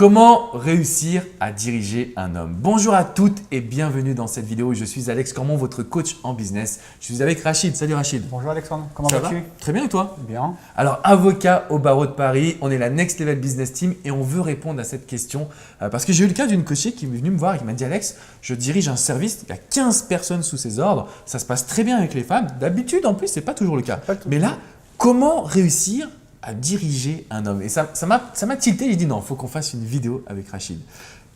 Comment réussir à diriger un homme? Bonjour à toutes et bienvenue dans cette vidéo. Je suis Alex Cormon, votre coach en business. Je suis avec Rachid. Salut Rachid. Bonjour Alexandre, comment Ça vas-tu? va? Très bien et toi? Bien. Alors, avocat au barreau de Paris, on est la Next Level Business Team et on veut répondre à cette question parce que j'ai eu le cas d'une coachée qui est venue me voir et qui m'a dit Alex, je dirige un service, il y a 15 personnes sous ses ordres, ça se passe très bien avec les femmes. D'habitude, en plus, ce n'est pas toujours le cas. Mais là, comment réussir à diriger un homme? Et ça m'a tilté, j'ai dit non, il faut qu'on fasse une vidéo avec Rachid.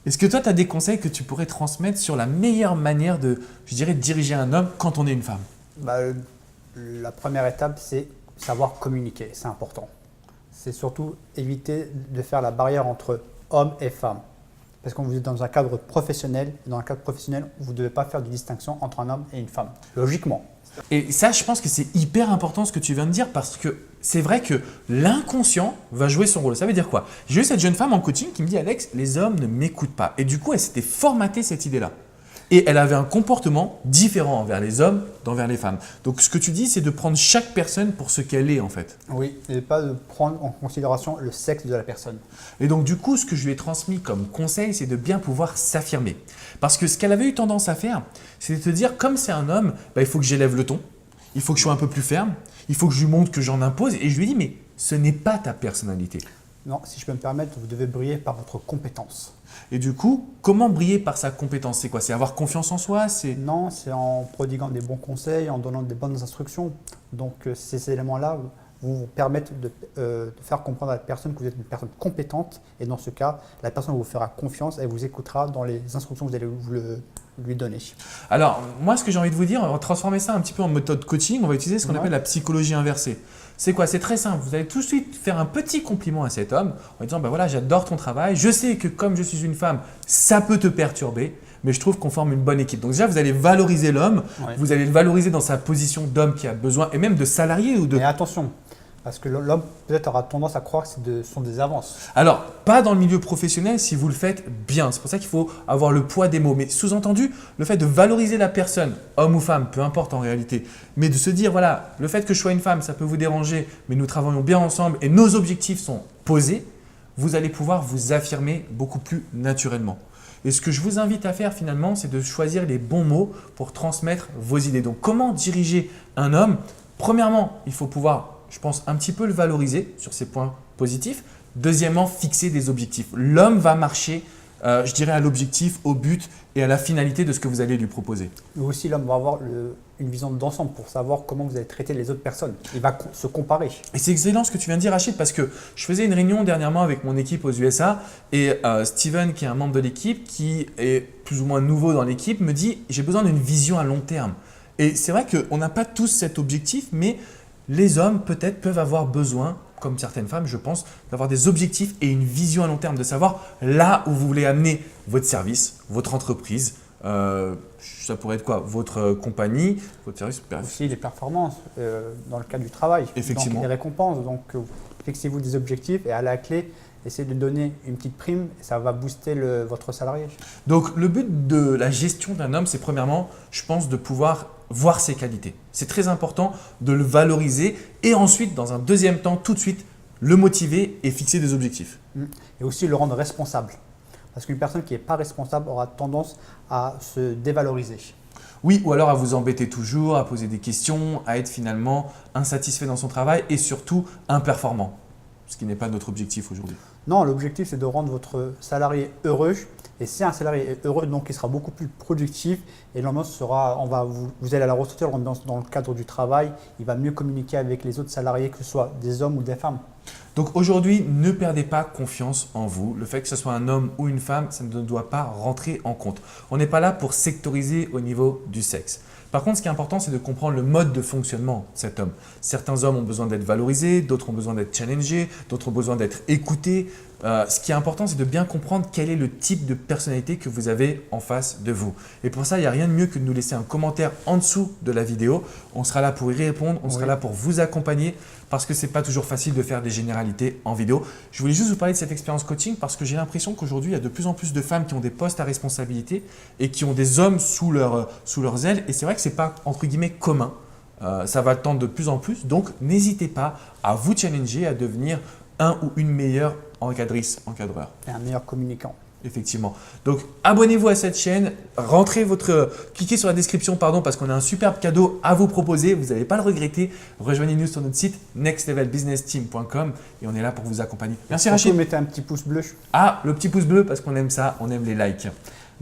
Est-ce que toi, tu as des conseils que tu pourrais transmettre sur la meilleure manière de, je dirais, de diriger un homme quand on est une femme? La première étape, c'est savoir communiquer, c'est important. C'est surtout éviter de faire la barrière entre homme et femme. Parce que vous êtes dans un cadre professionnel, et dans un cadre professionnel, vous ne devez pas faire de distinction entre un homme et une femme, logiquement. Et ça, je pense que c'est hyper important ce que tu viens de dire parce que c'est vrai que l'inconscient va jouer son rôle. Ça veut dire quoi? J'ai eu cette jeune femme en coaching qui me dit Alex, les hommes ne m'écoutent pas. Et du coup, elle s'était formatée cette idée-là. Et elle avait un comportement différent envers les hommes d'envers les femmes. Donc, ce que tu dis, c'est de prendre chaque personne pour ce qu'elle est en fait. Oui, et pas de prendre en considération le sexe de la personne. Et donc, du coup, ce que je lui ai transmis comme conseil, c'est de bien pouvoir s'affirmer. Parce que ce qu'elle avait eu tendance à faire, c'est de te dire, comme c'est un homme, il faut que j'élève le ton, il faut que je sois un peu plus ferme, il faut que je lui montre que j'en impose. Et je lui ai dit, mais ce n'est pas ta personnalité. Non, si je peux me permettre, vous devez briller par votre compétence. Et du coup, comment briller par sa compétence? C'est quoi? C'est avoir confiance en soi? Non, c'est en prodiguant des bons conseils, en donnant des bonnes instructions. Donc ces éléments-là vous permettent de faire comprendre à la personne que vous êtes une personne compétente. Et dans ce cas, la personne vous fera confiance et vous écoutera dans les instructions que vous allez lui donner. Alors, moi, ce que j'ai envie de vous dire, on va transformer ça un petit peu en méthode coaching. On va utiliser ce qu'on appelle la psychologie inversée. C'est quoi? C'est très simple. Vous allez tout de suite faire un petit compliment à cet homme en disant voilà, j'adore ton travail. Je sais que comme je suis une femme, ça peut te perturber, mais je trouve qu'on forme une bonne équipe. Donc déjà, vous allez valoriser l'homme, vous allez le valoriser dans sa position d'homme qui a besoin et même de salarié ou de… Mais attention, parce que l'homme peut-être aura tendance à croire que ce sont des avances. Alors, pas dans le milieu professionnel si vous le faites bien. C'est pour ça qu'il faut avoir le poids des mots. Mais sous-entendu, le fait de valoriser la personne, homme ou femme, peu importe en réalité, mais de se dire, voilà, le fait que je sois une femme, ça peut vous déranger, mais nous travaillons bien ensemble et nos objectifs sont posés, vous allez pouvoir vous affirmer beaucoup plus naturellement. Et ce que je vous invite à faire finalement, c'est de choisir les bons mots pour transmettre vos idées. Donc, comment diriger un homme? Premièrement, il faut pouvoir… je pense, un petit peu le valoriser sur ses points positifs. Deuxièmement, fixer des objectifs. L'homme va marcher, je dirais, à l'objectif, au but et à la finalité de ce que vous allez lui proposer. Mais aussi, l'homme va avoir une vision d'ensemble pour savoir comment vous allez traiter les autres personnes. Il va se comparer. Et c'est excellent ce que tu viens de dire, Rachid, parce que je faisais une réunion dernièrement avec mon équipe aux USA et Steven, qui est un membre de l'équipe, qui est plus ou moins nouveau dans l'équipe, me dit « j'ai besoin d'une vision à long terme ». Et c'est vrai qu'on n'a pas tous cet objectif, mais les hommes peut-être peuvent avoir besoin, comme certaines femmes je pense, d'avoir des objectifs et une vision à long terme, de savoir là où vous voulez amener votre service, votre entreprise, ça pourrait être quoi? Votre compagnie, votre service. Aussi les performances dans le cadre du travail, effectivement. Donc les récompenses. Donc fixez-vous des objectifs et à la clé, essayez de donner une petite prime et ça va booster votre salarié. Donc le but de la gestion d'un homme, c'est premièrement, je pense, de pouvoir voir ses qualités. C'est très important de le valoriser et ensuite, dans un deuxième temps, tout de suite, le motiver et fixer des objectifs. Et aussi le rendre responsable. Parce qu'une personne qui n'est pas responsable aura tendance à se dévaloriser. Oui, ou alors à vous embêter toujours, à poser des questions, à être finalement insatisfait dans son travail et surtout imperformant, ce qui n'est pas notre objectif aujourd'hui. Non, l'objectif c'est de rendre votre salarié heureux. Et si un salarié est heureux, donc il sera beaucoup plus productif et l'ambiance sera, vous allez la ressentir l'ambiance dans le cadre du travail. Il va mieux communiquer avec les autres salariés, que ce soit des hommes ou des femmes. Donc aujourd'hui, ne perdez pas confiance en vous. Le fait que ce soit un homme ou une femme, ça ne doit pas rentrer en compte. On n'est pas là pour sectoriser au niveau du sexe. Par contre, ce qui est important, c'est de comprendre le mode de fonctionnement de cet homme. Certains hommes ont besoin d'être valorisés, d'autres ont besoin d'être challengés, d'autres ont besoin d'être écoutés. Ce qui est important, c'est de bien comprendre quel est le type de personnalité que vous avez en face de vous. Et pour ça, il n'y a rien de mieux que de nous laisser un commentaire en dessous de la vidéo. On sera là pour y répondre, on sera là pour vous accompagner parce que ce n'est pas toujours facile de faire des généralités en vidéo. Je voulais juste vous parler de cette expérience coaching parce que j'ai l'impression qu'aujourd'hui, il y a de plus en plus de femmes qui ont des postes à responsabilité et qui ont des hommes sous leurs ailes. Et c'est vrai que ce n'est pas, entre guillemets, commun. Ça va tendre de plus en plus. Donc, n'hésitez pas à vous challenger, à devenir un ou une meilleure encadrice, encadreur. Et un meilleur communicant. Effectivement. Donc, abonnez-vous à cette chaîne, cliquez sur la description, parce qu'on a un superbe cadeau à vous proposer. Vous n'allez pas le regretter. Rejoignez-nous sur notre site nextlevelbusinessteam.com et on est là pour vous accompagner. Merci Rachid. Surtout, mettez un petit pouce bleu. Ah, le petit pouce bleu parce qu'on aime ça, on aime les likes.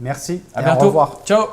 Merci. À et bientôt. Au revoir. Ciao.